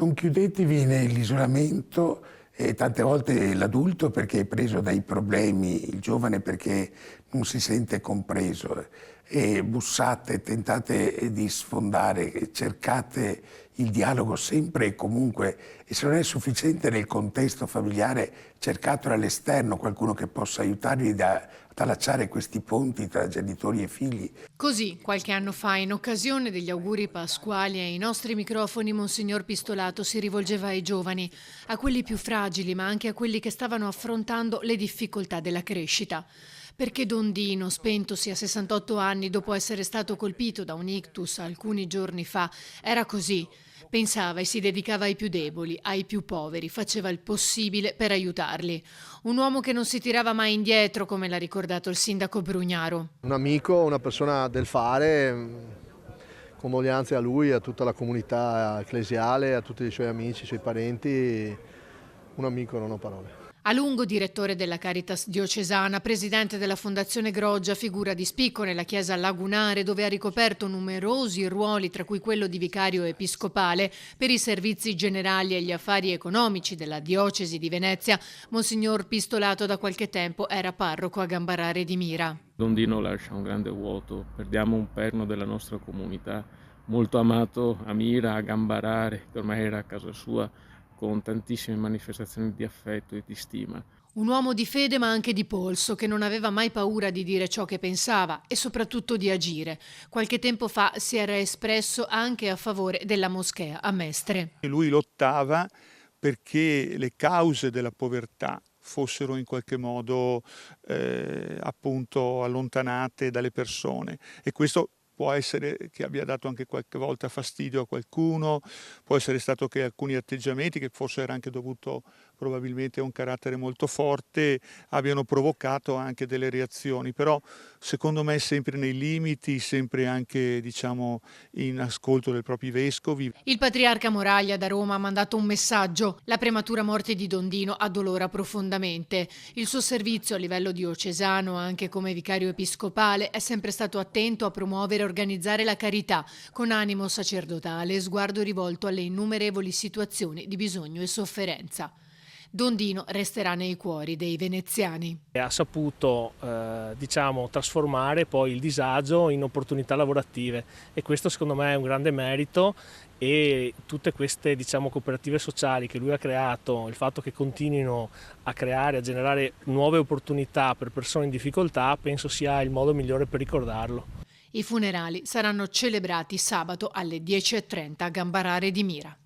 Non chiudetevi nell'isolamento, tante volte l'adulto perché è preso dai problemi, il giovane perché non si sente compreso. E bussate, tentate di sfondare, cercate il dialogo sempre e comunque, e se non è sufficiente nel contesto familiare, cercatelo all'esterno, qualcuno che possa aiutarvi ad allacciare questi ponti tra genitori e figli. Così, qualche anno fa, in occasione degli auguri pasquali ai nostri microfoni, Monsignor Pistolato si rivolgeva ai giovani, a quelli più fragili, ma anche a quelli che stavano affrontando le difficoltà della crescita. Perché Don Dino, spentosi a 68 anni dopo essere stato colpito da un ictus alcuni giorni fa, era così. Pensava e si dedicava ai più deboli, ai più poveri, faceva il possibile per aiutarli. Un uomo che non si tirava mai indietro, come l'ha ricordato il sindaco Brugnaro. Un amico, una persona del fare, condoglianze a lui, a tutta la comunità ecclesiale, a tutti i suoi amici, i suoi parenti. Un amico, non ho parole. A lungo direttore della Caritas diocesana, presidente della Fondazione Groggia, figura di spicco nella chiesa lagunare dove ha ricoperto numerosi ruoli, tra cui quello di vicario episcopale per i servizi generali e gli affari economici della diocesi di Venezia, Monsignor Pistolato da qualche tempo era parroco a Gambarare di Mira. Don Dino lascia un grande vuoto, perdiamo un perno della nostra comunità, molto amato a Mira, a Gambarare, che ormai era a casa sua, con tantissime manifestazioni di affetto e di stima. Un uomo di fede ma anche di polso, che non aveva mai paura di dire ciò che pensava e soprattutto di agire. Qualche tempo fa si era espresso anche a favore della moschea a Mestre. Lui lottava perché le cause della povertà fossero in qualche modo appunto allontanate dalle persone, e questo può essere che abbia dato anche qualche volta fastidio a qualcuno, può essere stato che alcuni atteggiamenti, che forse era anche dovuto probabilmente a un carattere molto forte, abbiano provocato anche delle reazioni, però secondo me sempre nei limiti, sempre anche diciamo in ascolto dei propri vescovi. Il patriarca Moraglia da Roma ha mandato un messaggio: la prematura morte di Don Dino addolora profondamente. Il suo servizio a livello diocesano, anche come vicario episcopale, è sempre stato attento a promuovere e organizzare la carità, con animo sacerdotale e sguardo rivolto alle innumerevoli situazioni di bisogno e sofferenza. Don Dino resterà nei cuori dei veneziani. Ha saputo trasformare poi il disagio in opportunità lavorative, e questo secondo me è un grande merito, e tutte queste cooperative sociali che lui ha creato, il fatto che continuino a creare, a generare nuove opportunità per persone in difficoltà, penso sia il modo migliore per ricordarlo. I funerali saranno celebrati sabato alle 10:30 a Gambarare di Mira.